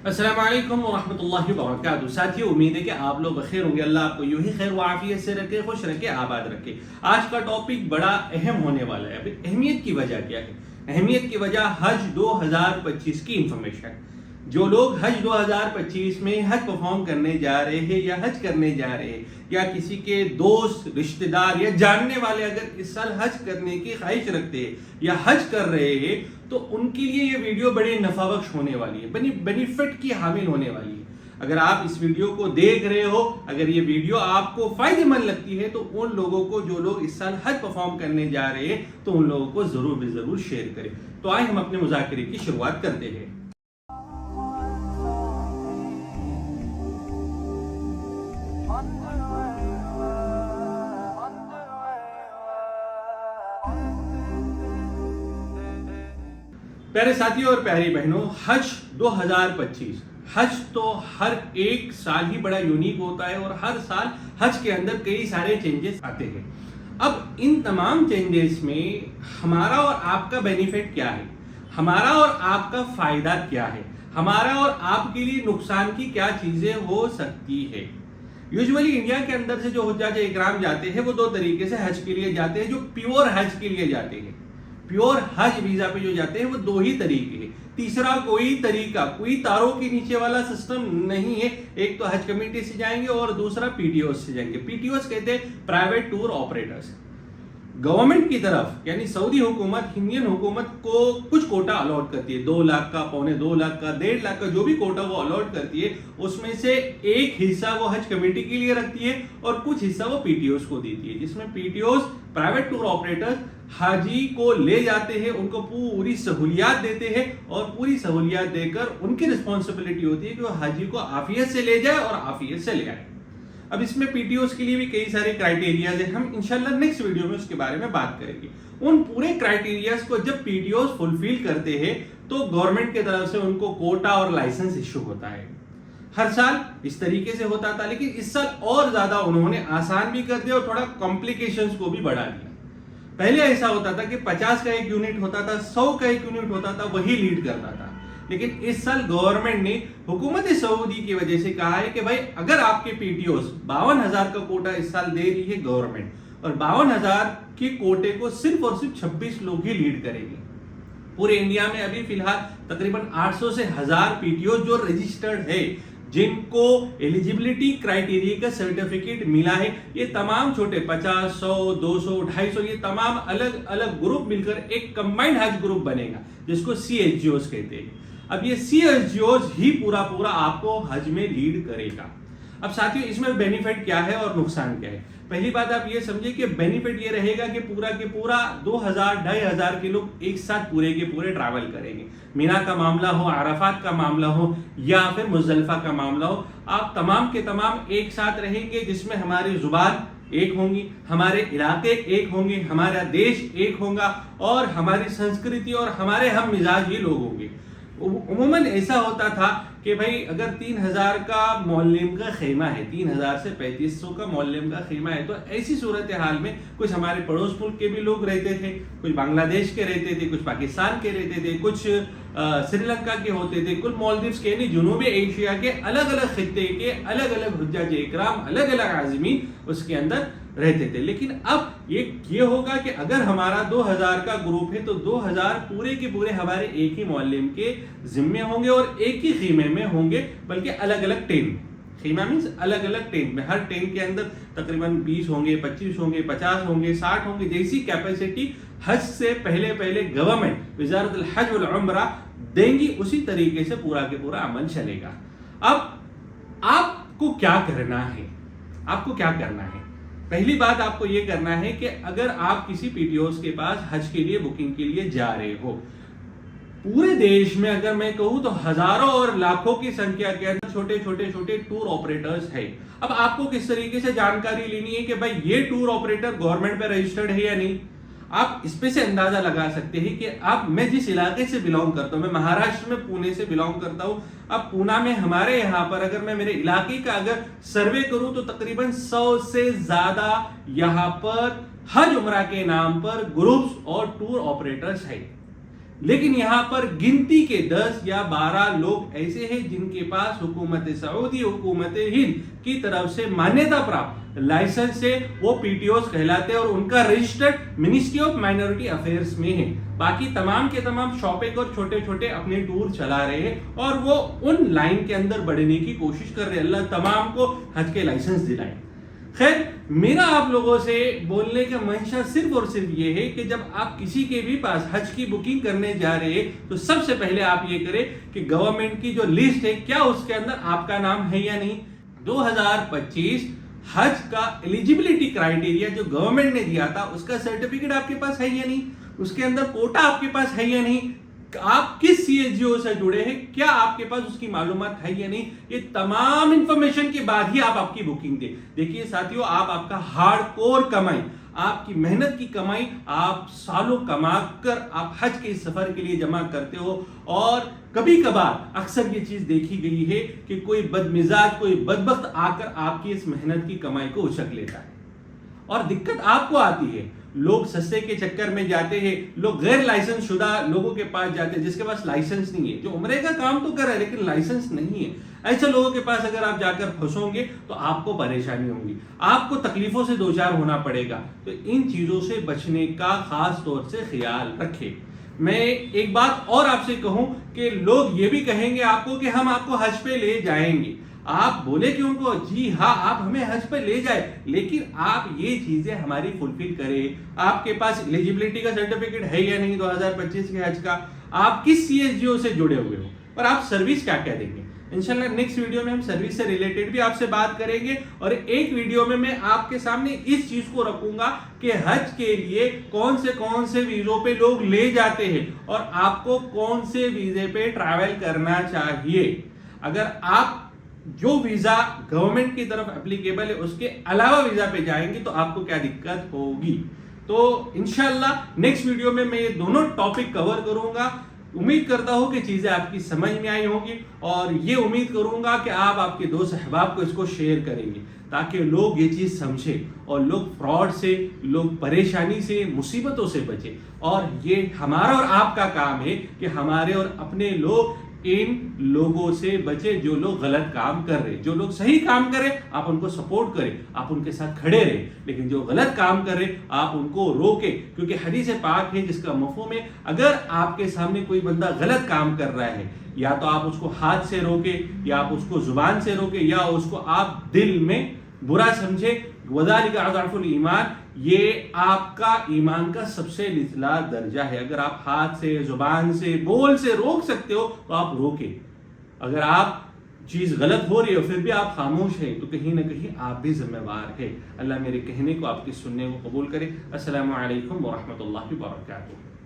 अस्सलाम वालेकुम वरहमतुल्लाहि वबरकातुहू। साथियों, उम्मीद है कि आप लोग बखैर होंगे। अल्लाह आपको यूं ही खैर व आफियत से रखे, खुश रखे, आबाद रखे। आज का टॉपिक बड़ा अहम होने वाला है। अभी अहमियत की वजह क्या है? अहमियत की वजह हज 2025 की इंफॉर्मेशन। जो लोग हज 2025 में हज परफॉर्म करने जा रहे हैं या हज करने जा रहे हैं, या किसी के दोस्त रिश्तेदार या जानने वाले अगर इस साल हज करने की ख्वाहिश रखते हैं या हज कर रहे हैं, तो उनके लिए ये वीडियो बड़ी नफाबख्श होने वाली है, बेनिफिट की हामिल होने वाली है। अगर आप इस वीडियो को देख रहे हो, अगर ये वीडियो आपको फायदेमंद लगती है, तो उन लोगों को जो लोग इस साल हज परफॉर्म करने जा रहे हैं, तो उन लोगों को जरूर शेयर करें। तो आए हम अपने मुज़ाकरे की शुरुआत करते हैं। प्यारे साथियों और प्यारी बहनों, हज 2025 हज तो हर एक साल ही बड़ा यूनिक होता है और हर साल हज के अंदर कई सारे चेंजेस आते हैं। अब इन तमाम चेंजेस में हमारा और आपका बेनिफिट क्या है, हमारा और आपका फायदा क्या है, हमारा और आपके लिए नुकसान की क्या चीजें हो सकती है। यूजुअली इंडिया के अंदर से जो हुज्जाज इकराम जाते हैं वो दो तरीके से हज के लिए जाते हैं। जो प्योर हज के लिए जाते हैं, प्योर हज वीजा पे जो जाते हैं, वो दो ही तरीके हैं। तीसरा कोई तरीका, कोई तारों के नीचे वाला सिस्टम नहीं है। एक तो हज कमेटी से जाएंगे और दूसरा पीटीओस से जाएंगे। पीटीओस कहते हैं प्राइवेट टूर ऑपरेटर्स। गवर्नमेंट की तरफ यानी सऊदी हुकूमत, इंडियन हुकूमत को कुछ कोटा अलॉट करती है। 2 लाख का, 2.25 लाख का, 1.5 लाख का, जो भी कोटा वो अलॉट करती है, उसमें से एक हिस्सा वो हज कमेटी के लिए रखती है और कुछ हिस्सा वो पीटीओस को देती है। जिसमें पीटीओस प्राइवेट टूर ऑपरेटर्स हाजी को ले जाते हैं, उनको पूरी सहूलियात देते हैं और पूरी सहूलियात देकर उनकी रिस्पॉन्सिबिलिटी होती है कि वो हाजी को आफियत से ले जाए और आफियत से ले आए। अब इसमें पीटीओस के लिए भी कई सारे क्राइटेरियाज हैं, हम इंशाल्लाह नेक्स्ट वीडियो में उसके बारे में बात करेंगे। उन पूरे क्राइटेरियाज को जब पीटीओस फुलफिल करते हैं तो गवर्नमेंट की तरफ से उनको कोटा और लाइसेंस इश्यू होता है। हर साल इस तरीके से होता था, लेकिन इस साल और ज्यादा उन्होंने आसान भी कर दिया और थोड़ा कॉम्प्लिकेशंस को भी बढ़ा दिया। पहले ऐसा होता था कि 50 का एक यूनिट होता था, 100 का एक यूनिट होता था, वही लीड करता था। लेकिन इस साल गवर्नमेंट ने हुकूमत सऊदी की वजह से कहा है कि भाई अगर आपके पीटीओस 52,000 का कोटा इस साल दे रही है गवर्नमेंट, और 52,000 के कोटे को सिर्फ और सिर्फ 26 लोग ही लीड करेंगे। पूरे इंडिया में अभी फिलहाल तकरीबन 800 से 1000 पीटीओ जो रजिस्टर्ड है, जिनको एलिजिबिलिटी क्राइटेरिया का सर्टिफिकेट मिला है, ये तमाम छोटे 50, 100, 200, 250 ये तमाम अलग अलग ग्रुप मिलकर एक कंबाइंड हज ग्रुप बनेगा, जिसको सीएचजीओस कहते हैं। अब ये सीएचजीओस ही पूरा आपको हज में लीड करेगा। अब साथियों, इसमें बेनिफिट क्या है और नुकसान क्या है? पहली बात आप ये समझिए कि बेनिफिट ये रहेगा कि पूरा के पूरा 2,000-2,500 के लोग एक साथ पूरे के पूरे ट्रैवल करेंगे। मीना का मामला हो, अराफात का मामला हो या फिर मुजल्फा का मामला हो, आप तमाम के तमाम एक साथ रहेंगे, जिसमें हमारी जुबान एक होंगी, हमारे इलाके एक होंगे, हमारा देश एक होगा और हमारी संस्कृति और हमारे हम मिजाज ये लोग होंगे। उमूमन ऐसा होता था कि भाई अगर 3,000 का मौलम का खेमा है, 3,000 से 3,500 का मौलम का खेमा है, तो ऐसी सूरत हाल में कुछ हमारे पड़ोस मुल्क के भी लोग रहते थे, कुछ बांग्लादेश के रहते थे, कुछ पाकिस्तान के रहते थे, कुछ श्रीलंका के होते थे, कुछ मालदीव्स के यानी जनूबी एशिया के अलग अलग खित्ते के अलग अलग हुज्जाज इकराम, अलग अलग आज़मीन उसके अंदर रहते थे। लेकिन अब ये होगा कि अगर हमारा 2,000 का ग्रुप है तो 2,000 पूरे के पूरे हमारे एक ही मौलम के जिम्मे होंगे और एक ही खीमे में होंगे, बल्कि अलग अलग टेंट। खीमा मीन्स अलग अलग टेंट में, हर टेंट के अंदर तकरीबन 20 होंगे, 25 होंगे, 50 होंगे, 60 होंगे, जैसी कैपेसिटी हज से पहले गवर्नमेंट वज़ारत हज वल उम्रा देंगी, उसी तरीके से पूरा के पूरा अमल चलेगा। अब आपको क्या करना है? आपको क्या करना है? पहली बात आपको यह करना है कि अगर आप किसी पीटीओस के पास हज के लिए बुकिंग के लिए जा रहे हो, पूरे देश में अगर मैं कहूं तो हजारों और लाखों की संख्या के अंदर छोटे टूर ऑपरेटर्स है। अब आपको किस तरीके से जानकारी लेनी है कि भाई ये टूर ऑपरेटर गवर्नमेंट पे रजिस्टर्ड है या नहीं। आप इस पे से अंदाजा लगा सकते हैं कि अब मैं जिस इलाके से बिलोंग करता हूं, मैं महाराष्ट्र में पुणे से बिलोंग करता हूं। अब पूना में हमारे यहाँ पर अगर मैं मेरे इलाके का अगर सर्वे करूं तो तकरीबन 100 से ज्यादा यहाँ पर हज उम्रा के नाम पर ग्रुप्स और टूर ऑपरेटर्स है। लेकिन यहाँ पर गिनती के 10 या 12 लोग ऐसे हैं जिनके पास हुकूमत सऊदी, हुकूमत हिंद की तरफ से मान्यता प्राप्त लाइसेंस से वो पीटीओस कहलाते हैं और उनका registered ministry of minority affairs में है। बाकी तमाम के तमाम शॉपिंग और छोटे छोटे अपने टूर चला रहे हैं और वो उन लाइन के अंदर बढ़ने की कोशिश कर रहे हैं। अल्लाह तमाम को हज के लाइसेंस दिलाए। खैर, मेरा आप लोगों से बोलने का मंशा सिर्फ और सिर्फ ये है कि जब आप किसी के भी पास हज की बुकिंग करने जा रहे हैं तो सबसे पहले आप ये करें कि गवर्नमेंट की जो लिस्ट है क्या उसके अंदर आपका नाम है या नहीं। 2025 हज का एलिजिबिलिटी क्राइटेरिया जो गवर्नमेंट ने दिया था उसका सर्टिफिकेट आपके पास है या नहीं, उसके अंदर कोटा आपके पास है या नहीं, आप किस सीएचजीओ से जुड़े हैं, क्या आपके पास उसकी मालूमात है या नहीं, ये तमाम इंफॉर्मेशन के बाद ही आप आपकी बुकिंग दें। देखिए साथियों, आप आपका हार्डकोर कमाई, आपकी मेहनत की कमाई आप सालों कमा कर आप हज के इस सफर के लिए जमा करते हो और कभी कभार अक्सर ये चीज देखी गई है कि कोई बदमिजाज, कोई बदबख्त आकर आपकी इस मेहनत की कमाई को उछक लेता है और दिक्कत आपको आती है। लोग सस्ते के चक्कर में जाते हैं, लोग गैर लाइसेंस शुदा लोगों के पास जाते हैं जिसके पास लाइसेंस नहीं है, जो उम्रे का काम तो कर रहा है लेकिन लाइसेंस नहीं है। ऐसे लोगों के पास अगर आप जाकर फंसोगे तो आपको परेशानी होगी, आपको तकलीफों से दो चार होना पड़ेगा। तो इन चीजों से बचने का खास तौर से ख्याल रखें। मैं एक बात और आपसे कहूं कि लोग ये भी कहेंगे आपको कि हम आपको हज पे ले जाएंगे। आप बोले कि उनको जी हाँ आप हमें हज पे ले जाए, लेकिन आप ये चीजें हमारी फुलफिल करें। आपके पास एलिजिबिलिटी का सर्टिफिकेट है या नहीं 2025 के हज का, आप किस सीएचजीओ से जुड़े हुए हो और आप सर्विस क्या क्या देंगे। इंशाल्लाह नेक्स्ट वीडियो में हम सर्विस से रिलेटेड भी आपसे बात करेंगे और एक वीडियो में मैं आपके सामने इस चीज को रखूंगा कि हज के लिए कौन से वीजों पे लोग ले जाते हैं और आपको कौन से वीजे पे ट्रैवल करना चाहिए। अगर आप जो वीजा गवर्नमेंट की तरफ एप्लीकेबल है उसके अलावा वीजा पे जाएंगे तो आपको क्या दिक्कत होगी। तो इंशाल्लाह नेक्स्ट वीडियो में मैं ये दोनों टॉपिक कवर करूंगा। उम्मीद करता हूं कि चीजें आपकी समझ में आई होंगी और ये उम्मीद करूंगा कि आप आपके दोस्त अहबाब को इसको शेयर करेंगे ताकि लोग ये चीज समझे और लोग फ्रॉड से, लोग परेशानी से, मुसीबतों से बचे। और ये हमारा और आपका काम है कि हमारे और अपने लोग इन लोगों से बचे जो लोग गलत काम कर रहे। जो लोग सही काम करें आप उनको सपोर्ट करें, आप उनके साथ खड़े रहे, लेकिन जो गलत काम कर रहे आप उनको रोके, क्योंकि हदीस पाक है जिसका मफ़हूम है अगर आपके सामने कोई बंदा गलत काम कर रहा है या तो आप उसको हाथ से रोके या आप उसको जुबान से रोके या उसको आप दिल में बुरा समझे। वज़ालिका अज़अफ़ुल ईमान, ये आपका ईमान का सबसे निचला दर्जा है। अगर आप हाथ से, जुबान से, बोल से रोक सकते हो तो आप रोके। अगर आप चीज गलत हो रही है फिर भी आप खामोश हैं तो कहीं ना कहीं आप भी जिम्मेवार है। अल्लाह मेरे कहने को आपके सुनने को कबूल करे। अस्सलामु अलैकुम व रहमतुल्लाहि व बरकातुहू।